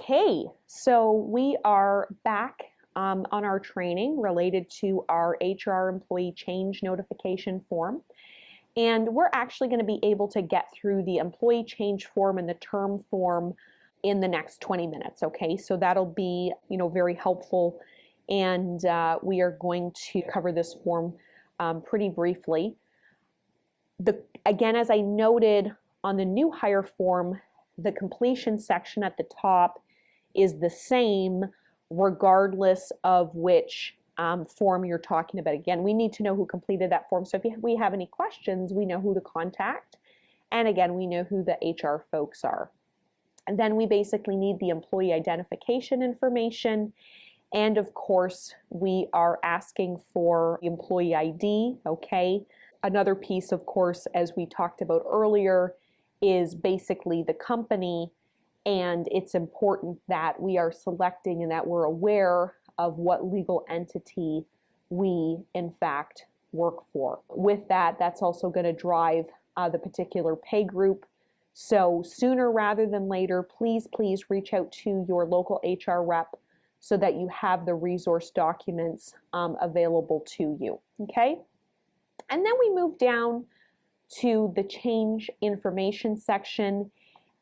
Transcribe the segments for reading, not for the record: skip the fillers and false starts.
Okay, so we are back on our training related to our HR employee change notification form. And we're actually going to be able to get through the employee change form and the term form in the next 20 minutes, okay? So that'll be, very helpful. And we are going to cover this form pretty briefly. Again, as I noted on the new hire form, the completion section at the top is the same regardless of which form you're talking about. Again, we need to know who completed that form. So if we have any questions, we know who to contact. And again, we know who the HR folks are. And then we basically need the employee identification information. And of course, we are asking for employee ID, okay? Another piece, of course, as we talked about earlier, is basically the company, and it's important that we are selecting and that we're aware of what legal entity we in fact work for. With that, that's also going to drive the particular pay group. So sooner rather than later, please reach out to your local HR rep so that you have the resource documents available to you, okay? And then we move down to the change information section,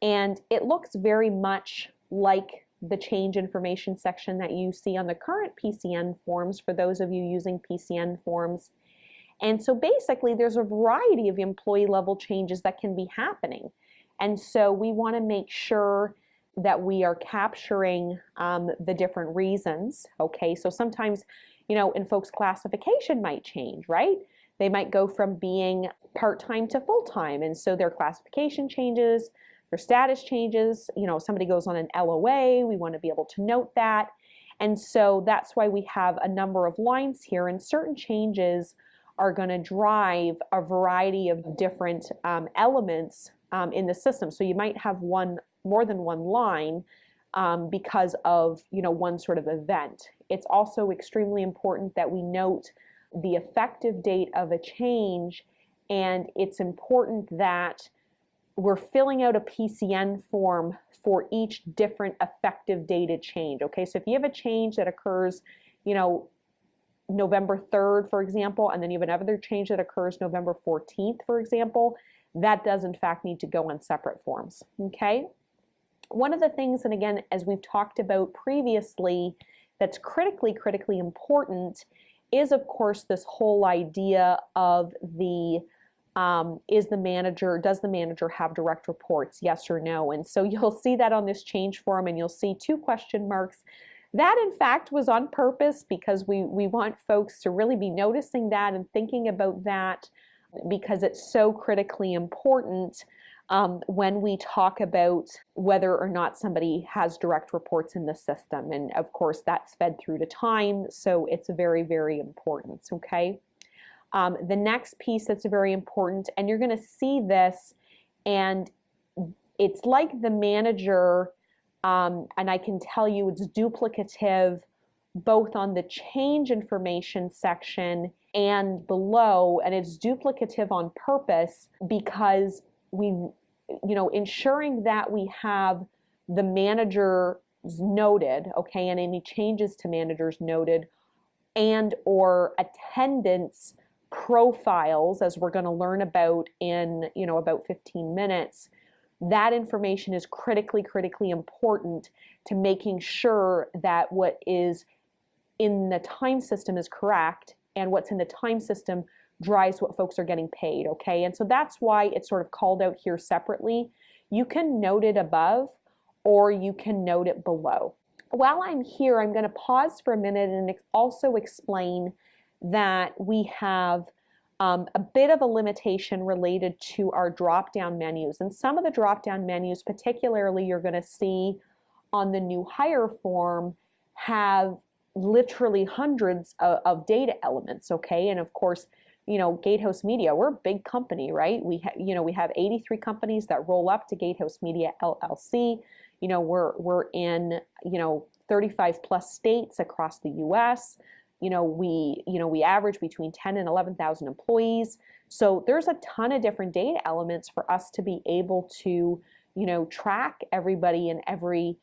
and it looks very much like the change information section that you see on the current PCN forms for those of you using PCN forms. And so basically there's a variety of employee level changes that can be happening. And so we want to make sure that we are capturing the different reasons, okay? So sometimes, in folks' classification might change, right? They might go from being part-time to full-time, and so their classification changes, their status changes. Somebody goes on an LOA, we want to be able to note that. And so that's why we have a number of lines here, and certain changes are going to drive a variety of different elements in the system. So you might have more than one line because of one sort of event. It's also extremely important that we note the effective date of a change, and it's important that we're filling out a PCN form for each different effective dated change, okay? So if you have a change that occurs, November 3rd, for example, and then you have another change that occurs November 14th, for example, that does in fact need to go on separate forms, okay? One of the things, and again, as we've talked about previously, that's critically important is, of course, this whole idea of does the manager have direct reports, yes or no? And so you'll see that on this change form, and you'll see 2 question marks. That, in fact, was on purpose because we want folks to really be noticing that and thinking about that, because it's so critically important when we talk about whether or not somebody has direct reports in the system. And of course, that's fed through to time, so it's very important, okay? The next piece that's very important, and you're going to see this, and it's like the manager, and I can tell you it's duplicative both on the change information section and below, and it's duplicative on purpose because ensuring that we have the managers noted, okay, and any changes to managers noted, and or attendance profiles, as we're going to learn about in about 15 minutes. That information is critically important to making sure that what is in the time system is correct, and what's in the time system drives what folks are getting paid, okay? And so that's why it's sort of called out here separately. You can note it above or you can note it below. While I'm here, I'm going to pause for a minute and also explain that we have a bit of a limitation related to our drop-down menus. And some of the drop-down menus, particularly you're going to see on the new hire form, have literally hundreds of data elements, okay? And of course, Gatehouse Media, we're a big company, right? We have 83 companies that roll up to Gatehouse Media LLC. We're in 35 plus states across the U.S. We average between 10 and 11,000 employees. So there's a ton of different data elements for us to be able to track everybody in every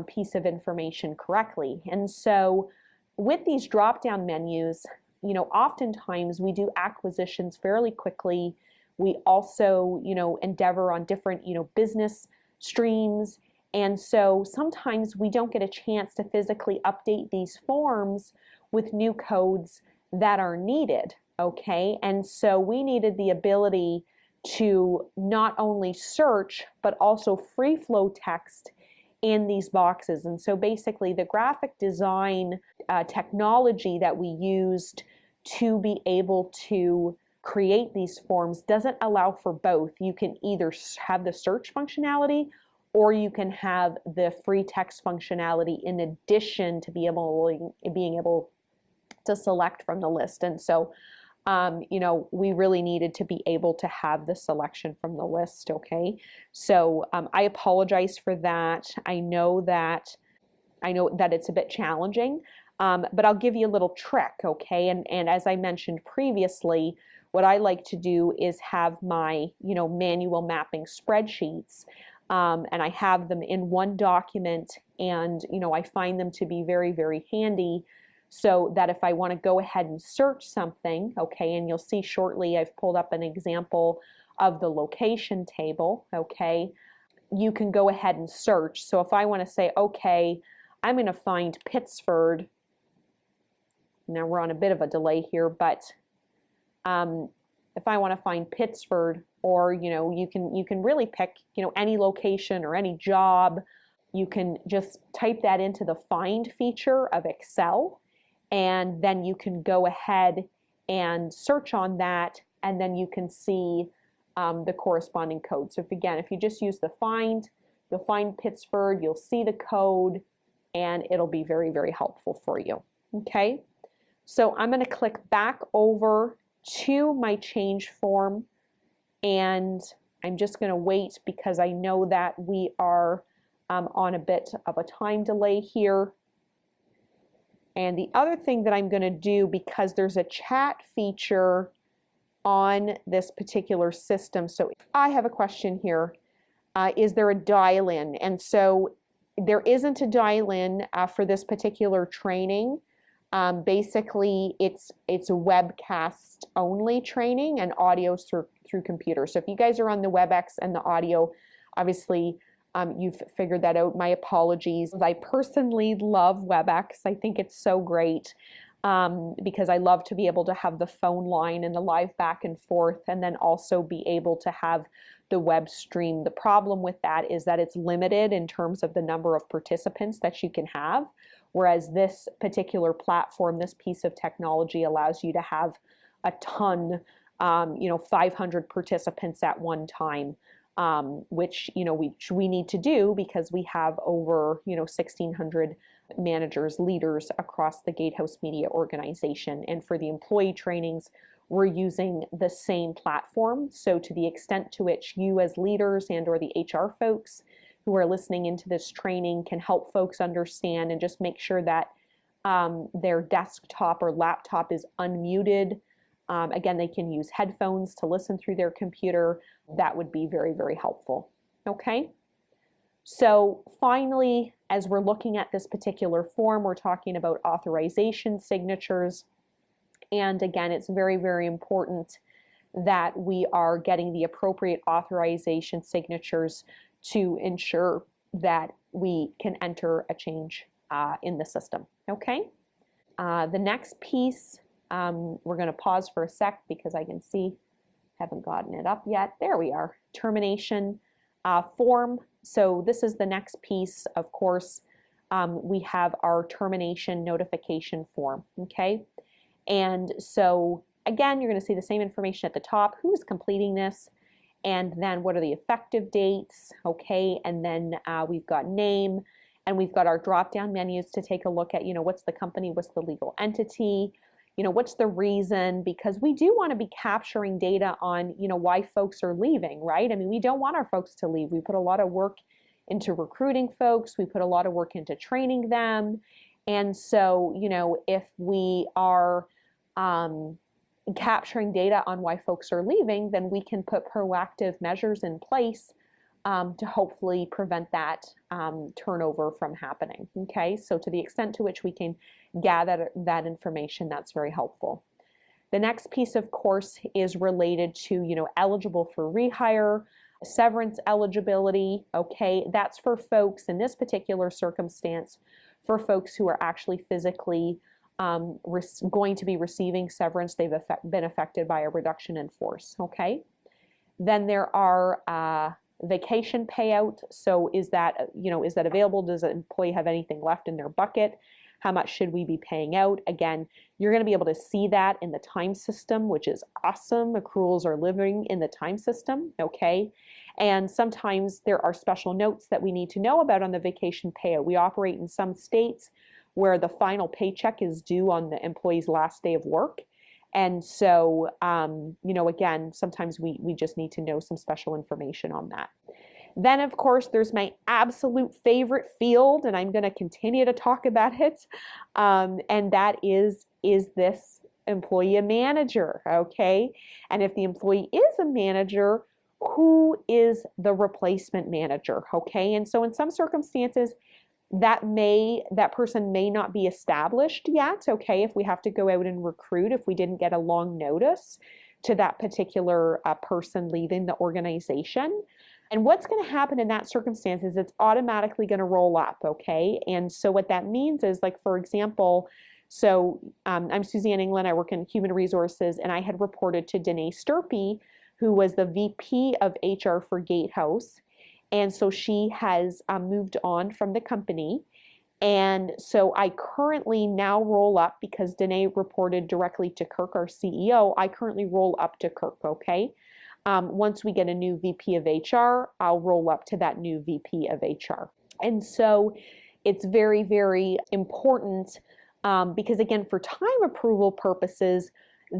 piece of information correctly. And so with these drop-down menus, oftentimes we do acquisitions fairly quickly. We also, endeavor on different, business streams. And so sometimes we don't get a chance to physically update these forms with new codes that are needed, okay? And so we needed the ability to not only search, but also free flow text in these boxes. And so basically the graphic design technology that we used to be able to create these forms doesn't allow for both. You can either have the search functionality or you can have the free text functionality in addition to being able to select from the list. And so, we really needed to be able to have the selection from the list, okay? So I apologize for that. I know that it's a bit challenging, but I'll give you a little trick, okay? And as I mentioned previously, what I like to do is have my, manual mapping spreadsheets, and I have them in one document, and, I find them to be very, very handy so that if I want to go ahead and search something, okay, and you'll see shortly I've pulled up an example of the location table, okay, you can go ahead and search. So if I want to say, okay, I'm going to find Pittsford. Now we're on a bit of a delay here, but if I want to find Pittsford, or you can really pick any location or any job. You can just type that into the find feature of Excel, and then you can go ahead and search on that, and then you can see the corresponding code. So if you just use the find, you'll find Pittsford, you'll see the code, and it'll be very, very helpful for you. Okay, so I'm going to click back over to my change form, and I'm just going to wait because I know that we are on a bit of a time delay here. And the other thing that I'm going to do, because there's a chat feature on this particular system, so I have a question here. Is there a dial-in? And so there isn't a dial-in for this particular training. Basically, it's a webcast only training, and audio through computer. So if you guys are on the WebEx and the audio, obviously you've figured that out. My apologies. I personally love WebEx. I think it's so great because I love to be able to have the phone line and the live back and forth, and then also be able to have the web stream. The problem with that is that it's limited in terms of the number of participants that you can have, whereas this particular platform, this piece of technology, allows you to have a ton, 500 participants at one time. Which we need to do because we have over 1,600 managers, leaders across the Gatehouse Media organization. And for the employee trainings, we're using the same platform. So to the extent to which you as leaders and or the HR folks who are listening into this training can help folks understand and just make sure that their desktop or laptop is unmuted. Again, they can use headphones to listen through their computer. That would be very, very helpful. Okay. So finally, as we're looking at this particular form, we're talking about authorization signatures. And again, it's very, very important that we are getting the appropriate authorization signatures to ensure that we can enter a change in the system. Okay. The next piece, we're going to pause for a sec because I can see haven't gotten it up yet. There we are. Termination form. So this is the next piece. Of course, we have our termination notification form. Okay. And so again, you're going to see the same information at the top. Who's completing this? And then what are the effective dates? Okay. And then we've got name, and we've got our drop-down menus to take a look at, what's the company, what's the legal entity, what's the reason, because we do want to be capturing data on, why folks are leaving, right? I mean, we don't want our folks to leave. We put a lot of work into recruiting folks. We put a lot of work into training them. And so, if we are capturing data on why folks are leaving, then we can put proactive measures in place to hopefully prevent that turnover from happening. Okay, so to the extent to which we can gather that information, that's very helpful. The next piece, of course, is related to, eligible for rehire, severance eligibility. Okay, that's for folks in this particular circumstance, for folks who are actually physically going to be receiving severance. They've been affected by a reduction in force. Okay, then there are vacation payout. So is that available? Does an employee have anything left in their bucket? How much should we be paying out? Again, you're going to be able to see that in the time system, which is awesome. Accruals are living in the time system, okay? And sometimes there are special notes that we need to know about on the vacation payout. We operate in some states where the final paycheck is due on the employee's last day of work. And so, again, sometimes we just need to know some special information on that. Then, of course, there's my absolute favorite field, and I'm going to continue to talk about it, and that is this employee a manager, okay? And if the employee is a manager, who is the replacement manager, okay? And so in some circumstances, that person may not be established yet, okay, if we have to go out and recruit, if we didn't get a long notice to that particular person leaving the organization. And what's going to happen in that circumstance is it's automatically going to roll up, okay? And so what that means is, like, for example, I'm Suzanne England, I work in human resources, and I had reported to Danae Sturpey, who was the VP of HR for Gatehouse. And so she has moved on from the company. And so I currently now roll up, because Danae reported directly to Kirk, our CEO, I currently roll up to Kirk, okay? Once we get a new VP of HR, I'll roll up to that new VP of HR. And so it's very, very important because, again, for time approval purposes,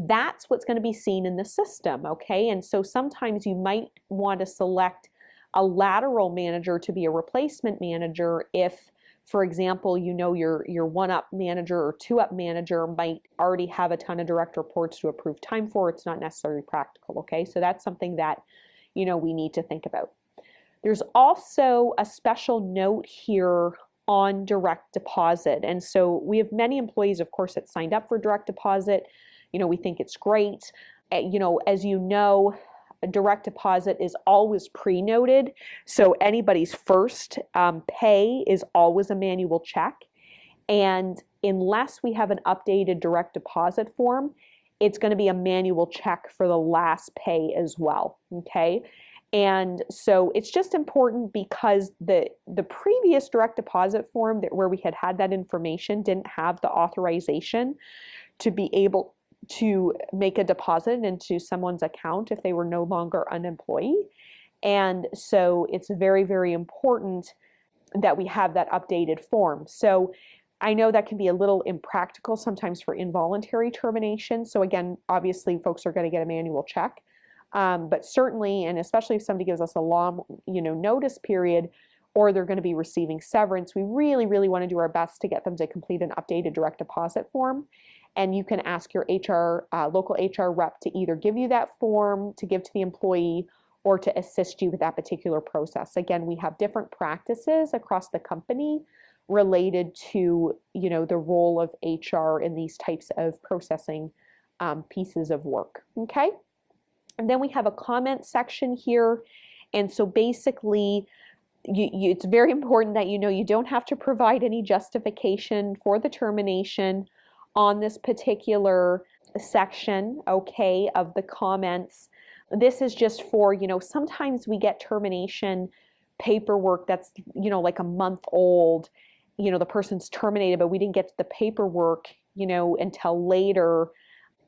that's what's going to be seen in the system, okay? And so sometimes you might want to select a lateral manager to be a replacement manager if, for example, your one-up manager or two-up manager might already have a ton of direct reports to approve time for. It's not necessarily practical, okay? So that's something that, we need to think about. There's also a special note here on direct deposit. And so we have many employees, of course, that signed up for direct deposit. We think it's great. As you know, a direct deposit is always pre-noted, so anybody's first pay is always a manual check. And unless we have an updated direct deposit form, it's going to be a manual check for the last pay as well, okay? And so it's just important because the previous direct deposit form where we had that information didn't have the authorization to be able to make a deposit into someone's account if they were no longer an employee. And so it's very, very important that we have that updated form. So I know that can be a little impractical sometimes for involuntary termination. So again, obviously folks are going to get a manual check. But certainly, and especially if somebody gives us a long, notice period, or they're going to be receiving severance, we really, really want to do our best to get them to complete an updated direct deposit form. And you can ask your local HR rep to either give you that form to give to the employee or to assist you with that particular process. Again, we have different practices across the company related to, the role of HR in these types of processing pieces of work, okay? And then we have a comment section here. And so basically, it's very important that you don't have to provide any justification for the termination on this particular section, okay, of the comments. This is just for, sometimes we get termination paperwork that's, like a month old. The person's terminated, but we didn't get the paperwork, until later,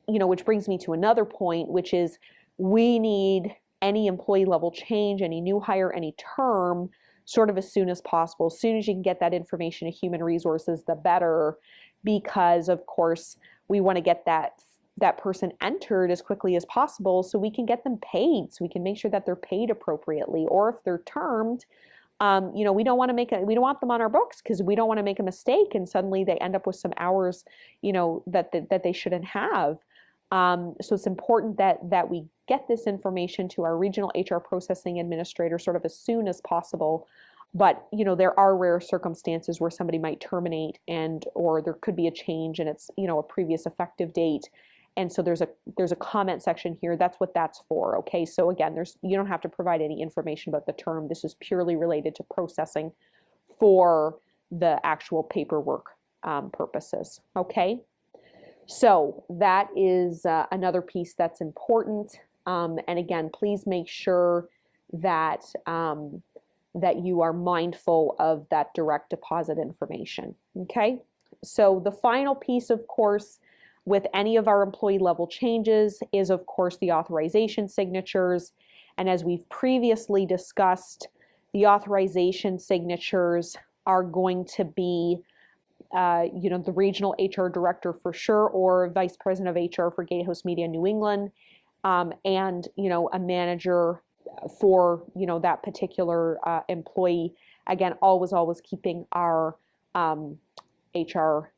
which brings me to another point, which is we need any employee level change, any new hire, any term, sort of as soon as possible. As soon as you can get that information to human resources, the better, because of course we want to get that person entered as quickly as possible so we can get them paid, so we can make sure that they're paid appropriately. Or if they're termed, we don't want them on our books because we don't want to make a mistake and suddenly they end up with some hours, that they shouldn't have. So it's important that we get this information to our regional HR processing administrator sort of as soon as possible. But there are rare circumstances where somebody might terminate or there could be a change and it's a previous effective date. And so there's a comment section here. That's what that's for. Okay, so again, you don't have to provide any information about the term. This is purely related to processing for the actual paperwork purposes. Okay, so that is another piece that's important. And again, please make sure that that you are mindful of that direct deposit information. Okay, so the final piece, of course, with any of our employee level changes is, of course, the authorization signatures. And as we've previously discussed, the authorization signatures are going to be the regional HR director for sure, or vice president of HR for Gatehouse Media New England, and a manager for that particular employee. Again, always keeping our HR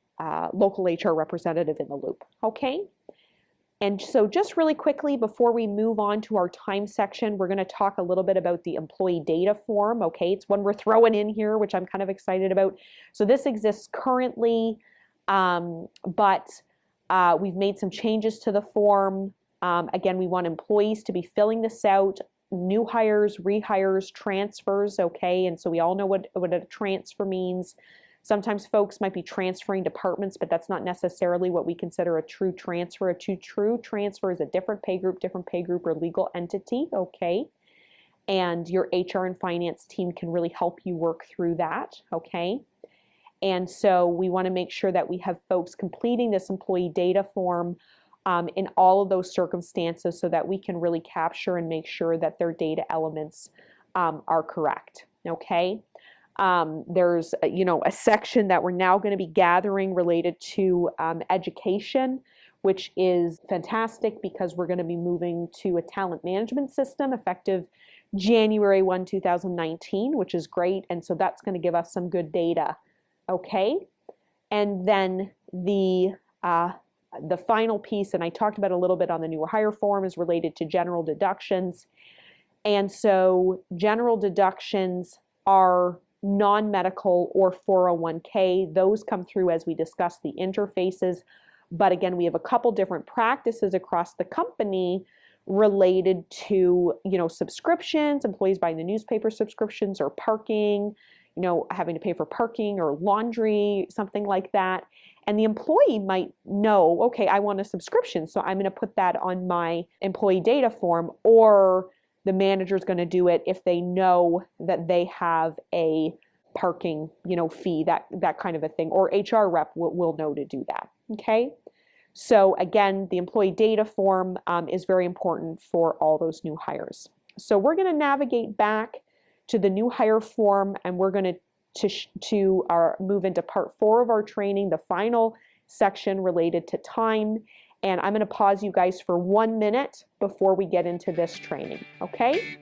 local HR representative in the loop. Okay. And so just really quickly before we move on to our time section, we're going to talk a little bit about the employee data form. Okay, it's one we're throwing in here, which I'm kind of excited about. So this exists currently, but we've made some changes to the form. Again, we want employees to be filling this out, new hires, rehires, transfers, okay? And so we all know what a transfer means. Sometimes folks might be transferring departments, but that's not necessarily what we consider a true transfer. A true transfer is a different pay group or legal entity, okay? And your HR and finance team can really help you work through that, okay? And so we want to make sure that we have folks completing this employee data form in all of those circumstances so that we can really capture and make sure that their data elements are correct, okay? There's a section that we're now going to be gathering related to education, which is fantastic because we're going to be moving to a talent management system effective January 1, 2019, which is great. And so that's going to give us some good data. Okay. And then the final piece, and I talked about a little bit on the new hire form, is related to general deductions. And so general deductions are non-medical or 401k. Those come through as we discuss the interfaces. But again, we have a couple different practices across the company related to, subscriptions, employees buying the newspaper subscriptions, or parking, having to pay for parking or laundry, something like that. And the employee might know, okay, I want a subscription, so I'm going to put that on my employee data form, or the manager is going to do it if they know that they have a parking, fee, that kind of a thing, or HR rep will know to do that. Okay. So again, the employee data form is very important for all those new hires. So we're going to navigate back to the new hire form, and we're going to move into part 4 of our training, the final section related to time. And I'm going to pause you guys for 1 minute before we get into this training, okay?